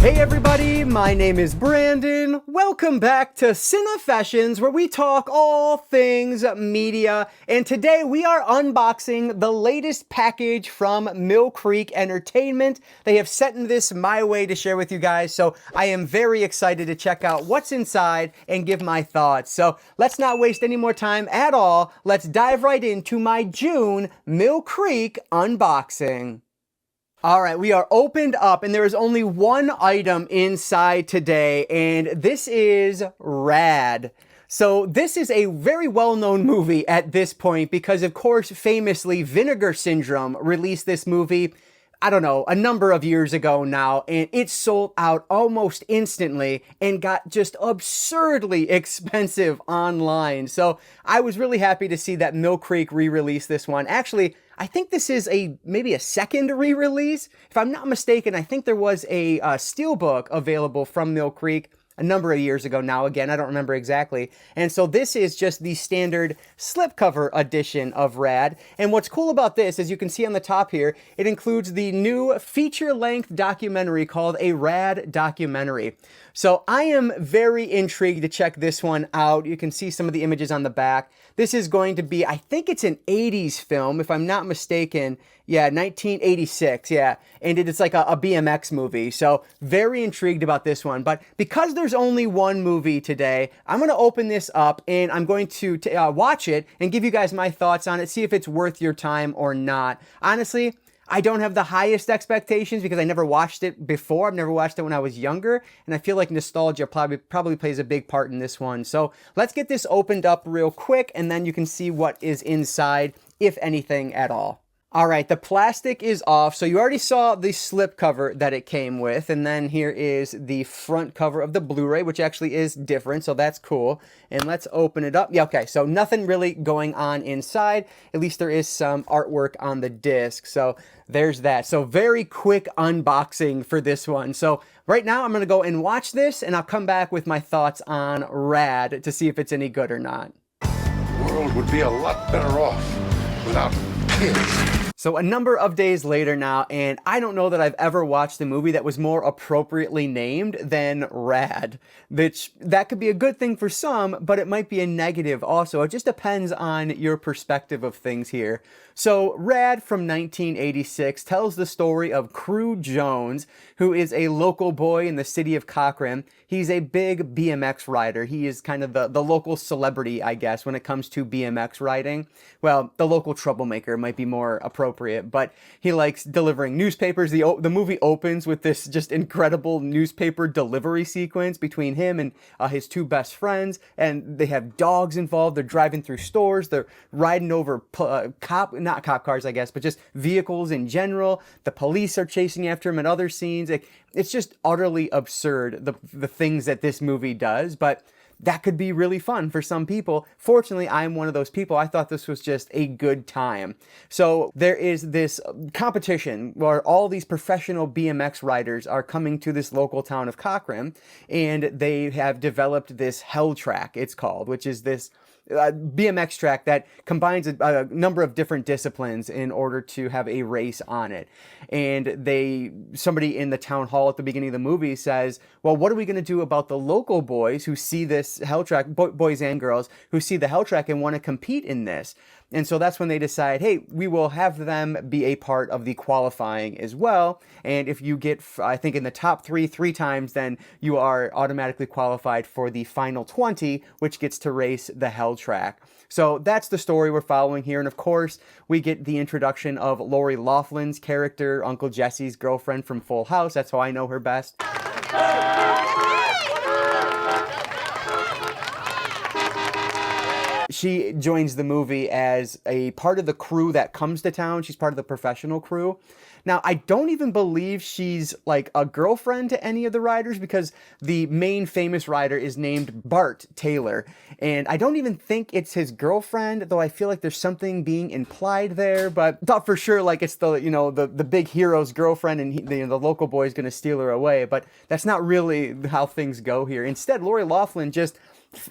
Hey everybody, my name is Brandon. Welcome back to Cinefessions, where we talk all things media. And today we are unboxing the latest package from Mill Creek Entertainment. They have sent this my way to share with you guys, so I am very excited to check out what's inside and give my thoughts. So let's not waste any more time at all. Let's dive right into my June Mill Creek unboxing. All right, we are opened up and there is only one item inside today, and this is Rad. So this is a very well-known movie at this point because, of course, famously, Vinegar Syndrome released this movie, I don't know, a number of years ago now, and it sold out almost instantly and got just absurdly expensive online. So I was really happy to see that Mill Creek re-release this one. Actually, I think this is maybe a second re-release. If I'm not mistaken, I think there was a steelbook available from Mill Creek a number of years ago now. Again, I don't remember exactly. And so this is just the standard slipcover edition of Rad. And what's cool about this, as you can see on the top here, it includes the new feature-length documentary called A Rad Documentary. So I am very intrigued to check this one out. You can see some of the images on the back. This is going to be, I think it's an 80s film, if I'm not mistaken. Yeah, 1986, yeah. And it's like a BMX movie. So very intrigued about this one. But because there's only one movie today, I'm going to open this up and I'm going to watch it and give you guys my thoughts on it, see if it's worth your time or not. Honestly, I don't have the highest expectations because I never watched it before. I've never watched it when I was younger, and I feel like nostalgia probably plays a big part in this one. So let's get this opened up real quick, and then you can see what is inside, if anything at all. All right, the plastic is off. So you already saw the slip cover that it came with. And then here is the front cover of the Blu-ray, which actually is different. So that's cool. And let's open it up. Yeah, okay, so nothing really going on inside. At least there is some artwork on the disc. So there's that. So very quick unboxing for this one. So right now I'm going to go and watch this, and I'll come back with my thoughts on Rad to see if it's any good or not. The world would be a lot better off without kids. So a number of days later now, and I don't know that I've ever watched a movie that was more appropriately named than Rad. That could be a good thing for some, but it might be a negative also. It just depends on your perspective of things here. So Rad from 1986 tells the story of Crew Jones, who is a local boy in the city of Cochran. He's a big BMX rider. He is kind of the local celebrity, I guess, when it comes to BMX riding. Well, the local troublemaker might be more appropriate, but he likes delivering newspapers. The movie opens with this just incredible newspaper delivery sequence between him and his two best friends, and they have dogs involved. They're driving through stores. They're riding over not cop cars, I guess, but just vehicles in general. The police are chasing after him in other scenes. It's just utterly absurd, the things that this movie does, but that could be really fun for some people. Fortunately, I'm one of those people. I thought this was just a good time. So there is this competition where all these professional BMX riders are coming to this local town of Cochran, and they have developed this Hell Track, it's called, which is this BMX track that combines a number of different disciplines in order to have a race on it. And somebody in the town hall at the beginning of the movie says, well, what are we going to do about the local boys who see this Hell Track, boys and girls who see the Hell Track and want to compete in this? And so that's when they decide, hey, we will have them be a part of the qualifying as well. And if you get, I think, in the top three times, then you are automatically qualified for the final 20, which gets to race the Hell Track. So that's the story we're following here. And of course, we get the introduction of Lori Loughlin's character, Uncle Jesse's girlfriend from Full House. That's how I know her best. She joins the movie as a part of the crew that comes to town. She's part of the professional crew. Now, I don't even believe she's like a girlfriend to any of the riders because the main famous rider is named Bart Taylor. And I don't even think it's his girlfriend, though I feel like there's something being implied there. But I thought for sure like it's the big hero's girlfriend and the local boy is going to steal her away. But that's not really how things go here. Instead, Lori Loughlin just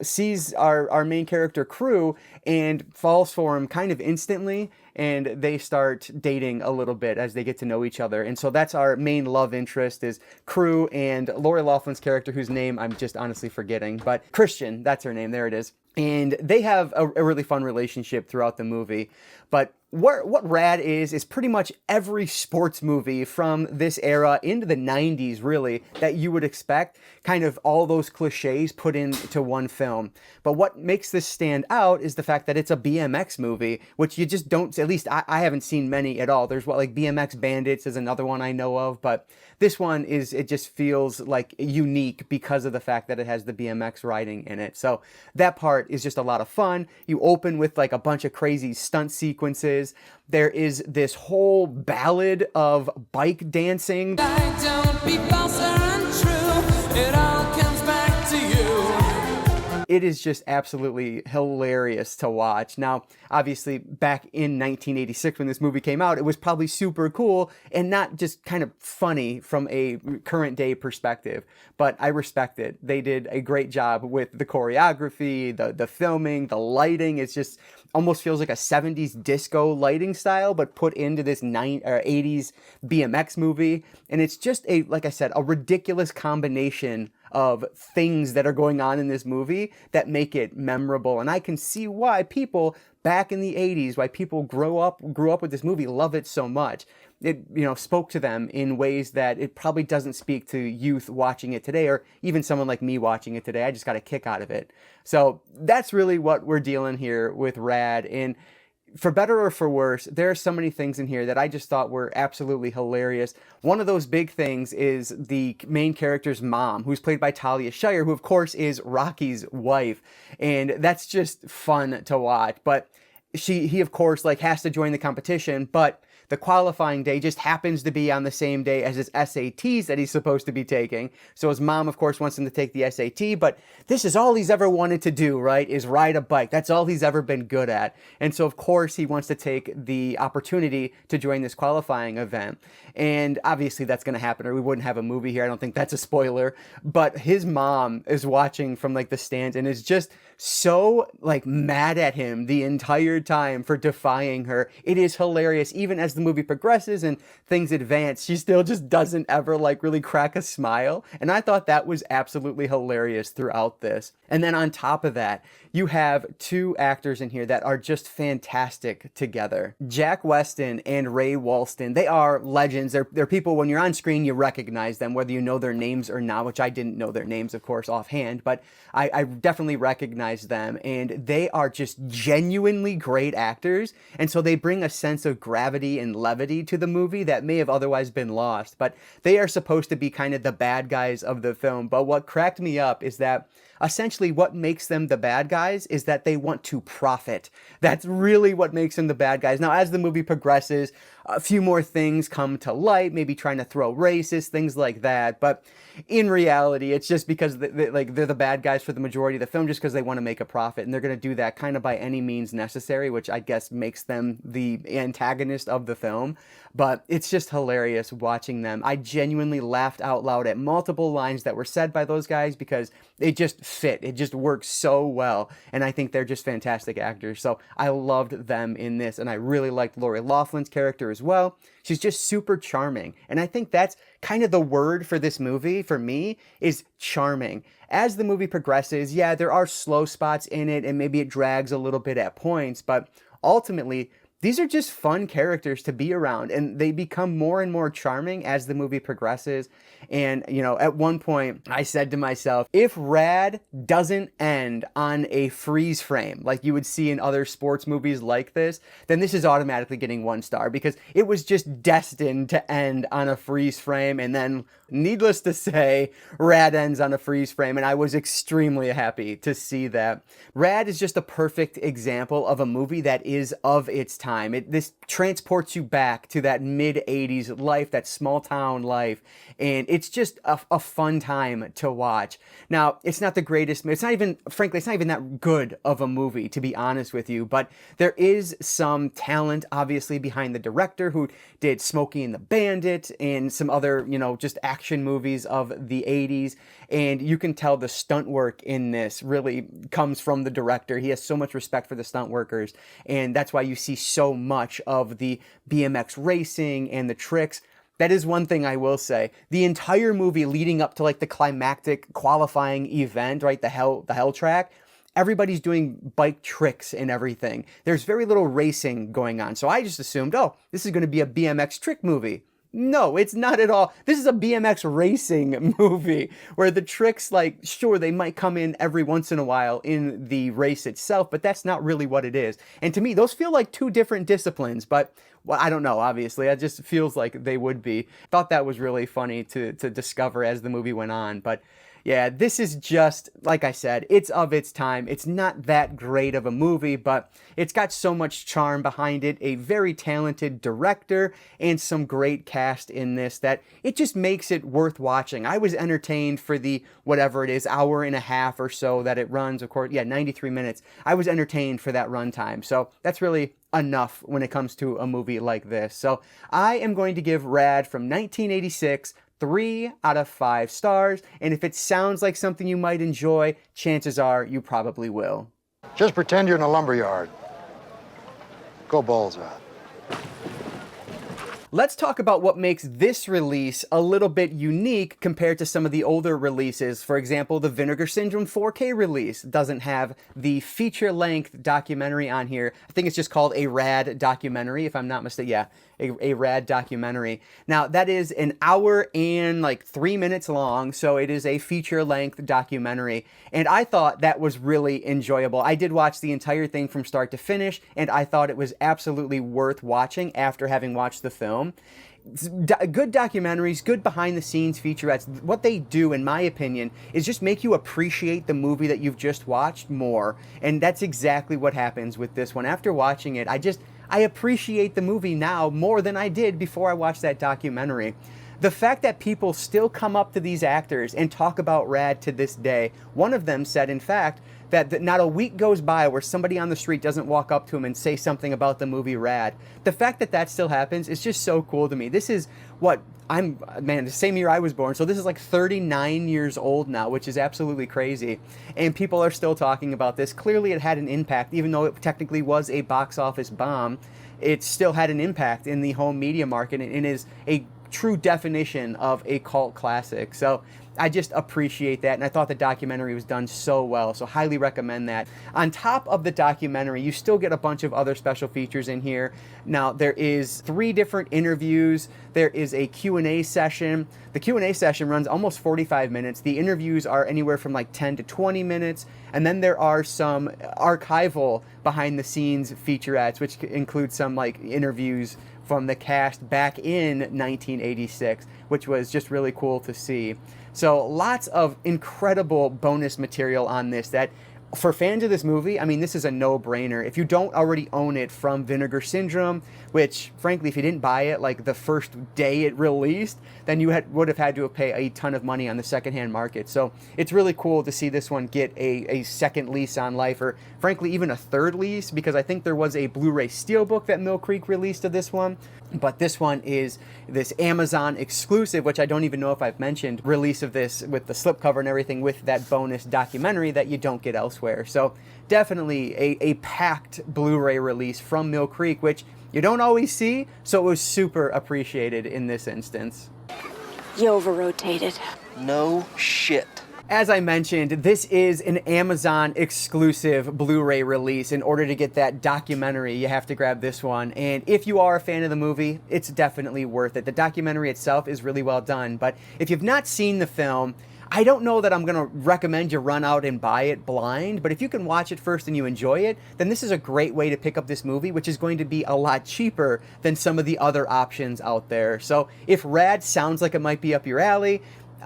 sees our main character Crew and falls for him kind of instantly, and they start dating a little bit as they get to know each other. And so that's our main love interest, is Crew and Lori Loughlin's character, whose name I'm just honestly forgetting, but Christian, that's her name, there it is. And they have a really fun relationship throughout the movie. But what Rad is pretty much every sports movie from this era into the 90s, really, that you would expect. Kind of all those cliches put into one film. But what makes this stand out is the fact that it's a BMX movie, which you just don't, at least I haven't seen many at all. There's like BMX Bandits is another one I know of, but this one it just feels like unique because of the fact that it has the BMX riding in it. So that part is just a lot of fun. You open with like a bunch of crazy stunt sequences. There is this whole ballad of bike dancing. Don't be false or untrue. It all comes back to you. It is just absolutely hilarious to watch. Now, obviously, back in 1986 when this movie came out, it was probably super cool and not just kind of funny from a current day perspective, but I respect it. They did a great job with the choreography, the filming, the lighting. It's just almost feels like a 70s disco lighting style, but put into this 80s BMX movie. And it's just like I said, a ridiculous combination of things that are going on in this movie that make it memorable. And I can see why people back in the 80s, why people grew up with this movie, love it so much. It, spoke to them in ways that it probably doesn't speak to youth watching it today, or even someone like me watching it today. I just got a kick out of it. So that's really what we're dealing here with Rad. And for better or for worse, there are so many things in here that I just thought were absolutely hilarious. One of those big things is the main character's mom, who's played by Talia Shire, who of course is Rocky's wife. And that's just fun to watch. But he of course has to join the competition, but the qualifying day just happens to be on the same day as his SATs that he's supposed to be taking. So his mom, of course, wants him to take the SAT, but this is all he's ever wanted to do, right? Is ride a bike. That's all he's ever been good at. And so, of course, he wants to take the opportunity to join this qualifying event. And obviously that's going to happen, or we wouldn't have a movie here. I don't think that's a spoiler. But his mom is watching from the stands and is just so mad at him the entire time for defying her. It is hilarious. Even as the movie progresses and things advance, she still just doesn't ever really crack a smile. And I thought that was absolutely hilarious throughout this. And then on top of that, you have two actors in here that are just fantastic together. Jack Weston and Ray Walston. They are legends. They're people, when you're on screen, you recognize them, whether you know their names or not, which I didn't know their names, of course, offhand, but I definitely recognize them. And they are just genuinely great actors. And so they bring a sense of gravity and levity to the movie that may have otherwise been lost. But they are supposed to be kind of the bad guys of the film. But what cracked me up is that essentially what makes them the bad guys is that they want to profit. That's really what makes them the bad guys. Now, as the movie progresses, a few more things come to light, maybe trying to throw racist, things like that. But in reality, it's just because they're the bad guys for the majority of the film, just because they want to make a profit. And they're going to do that kind of by any means necessary, which I guess makes them the antagonist of the film. But it's just hilarious watching them. I genuinely laughed out loud at multiple lines that were said by those guys because it just fit. It just works so well. And I think they're just fantastic actors. So I loved them in this. And I really liked Lori Loughlin's character as well. She's just super charming. And I think that's kind of the word for this movie, for me, is charming. As the movie progresses, yeah, there are slow spots in it and maybe it drags a little bit at points, but ultimately, these are just fun characters to be around, and they become more and more charming as the movie progresses. And, at one point I said to myself, if Rad doesn't end on a freeze frame like you would see in other sports movies like this, then this is automatically getting 1 star, because it was just destined to end on a freeze frame. And then, needless to say, Rad ends on a freeze frame, and I was extremely happy to see that. Rad is just a perfect example of a movie that is of its time. This transports you back to that mid-80s life, that small town life, and it's just a fun time to watch. Now, it's not the greatest, frankly, it's not even that good of a movie, to be honest with you, but there is some talent, obviously, behind the director who did Smokey and the Bandit and some other, just action movies of the 80s, and you can tell the stunt work in this really comes from the director. He has so much respect for the stunt workers, and that's why you see so much of the BMX racing and the tricks. That is one thing I will say. The entire movie leading up to like the climactic qualifying event, right, the hell track, everybody's doing bike tricks and everything. There's very little racing going on. So I just assumed, oh, this is going to be a BMX trick movie. No, it's not at all. This is a BMX racing movie where the tricks, like, sure, they might come in every once in a while in the race itself, but that's not really what it is. And to me, those feel like two different disciplines, but well, I don't know, obviously. It just feels like they would be. Thought that was really funny to discover as the movie went on, but yeah, this is just, like I said, it's of its time. It's not that great of a movie, but it's got so much charm behind it, a very talented director, and some great cast in this that it just makes it worth watching. I was entertained for the, whatever it is, hour and a half or so that it runs. Of course, yeah, 93 minutes. I was entertained for that runtime. So that's really enough when it comes to a movie like this. So I am going to give Rad from 1986 3 out of 5 stars, and if it sounds like something you might enjoy, chances are you probably will. Just pretend you're in a lumberyard. Go balls out. Let's talk about what makes this release a little bit unique compared to some of the older releases. For example, the Vinegar Syndrome 4K release doesn't have the feature-length documentary on here. I think it's just called a Rad documentary, if I'm not mistaken. Yeah, a Rad documentary. Now, that is an hour and like 3 minutes long, so it is a feature-length documentary. And I thought that was really enjoyable. I did watch the entire thing from start to finish, and I thought it was absolutely worth watching after having watched the film. Good documentaries, good behind-the-scenes featurettes, what they do, in my opinion, is just make you appreciate the movie that you've just watched more. And that's exactly what happens with this one. After watching it, I appreciate the movie now more than I did before I watched that documentary. The fact that people still come up to these actors and talk about Rad to this day. One of them said, in fact, that not a week goes by where somebody on the street doesn't walk up to him and say something about the movie Rad. The fact that that still happens is just so cool to me. This is what the same year I was born, so this is like 39 years old now, which is absolutely crazy. And people are still talking about this. Clearly it had an impact, even though it technically was a box office bomb. It still had an impact in the home media market and is a true definition of a cult classic. So I just appreciate that, and I thought the documentary was done so well, so highly recommend that. On top of the documentary, you still get a bunch of other special features in here. Now, there is 3 different interviews. There is a Q&A session. The Q&A session runs almost 45 minutes. The interviews are anywhere from like 10 to 20 minutes, and then there are some archival behind-the-scenes featurettes, which include some like interviews from the cast back in 1986, which was just really cool to see. So lots of incredible bonus material on this that, for fans of this movie, I mean, this is a no-brainer. If you don't already own it from Vinegar Syndrome, which, frankly, if you didn't buy it like the first day it released, then you would have had to pay a ton of money on the secondhand market. So it's really cool to see this one get a second lease on life, or frankly, even a third lease, because I think there was a Blu-ray Steelbook that Mill Creek released of this one. But this one is this Amazon exclusive, which I don't even know if I've mentioned, release of this with the slipcover and everything with that bonus documentary that you don't get elsewhere. So definitely a packed Blu-ray release from Mill Creek, which you don't always see, so it was super appreciated in this instance. You over-rotated. No shit. As I mentioned, this is an Amazon exclusive Blu-ray release. In order to get that documentary, you have to grab this one. And if you are a fan of the movie, it's definitely worth it. The documentary itself is really well done. But if you've not seen the film, I don't know that I'm going to recommend you run out and buy it blind, but if you can watch it first and you enjoy it, then this is a great way to pick up this movie, which is going to be a lot cheaper than some of the other options out there. So if Rad sounds like it might be up your alley,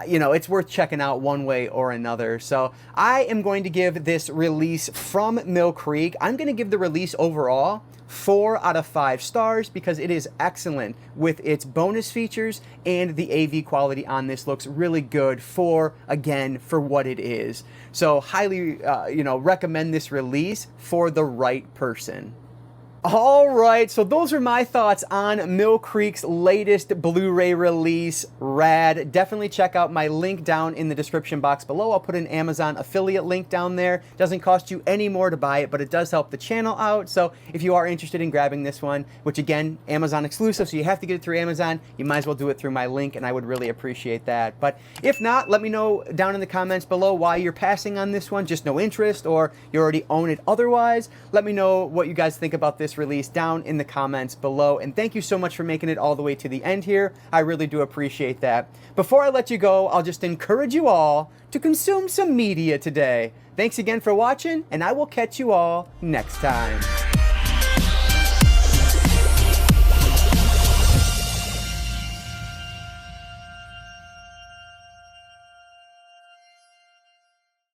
you know, it's worth checking out one way or another. So I am going to give this release from Mill Creek, I'm going to give the release overall 4 out of 5 stars because it is excellent with its bonus features, and the AV quality on this looks really good for what it is. So highly, recommend this release for the right person. All right, so those are my thoughts on Mill Creek's latest Blu-ray release, Rad. Definitely check out my link down in the description box below. I'll put an Amazon affiliate link down there. Doesn't cost you any more to buy it, but it does help the channel out. So if you are interested in grabbing this one, which again, Amazon exclusive, so you have to get it through Amazon, you might as well do it through my link, and I would really appreciate that. But if not, let me know down in the comments below why you're passing on this one, just no interest, or you already own it otherwise. Let me know what you guys think about this release down in the comments below, and thank you so much for making it all the way to the end here. I really do appreciate that. Before I let you go, I'll just encourage you all to consume some media today. Thanks again for watching, and I will catch you all next time.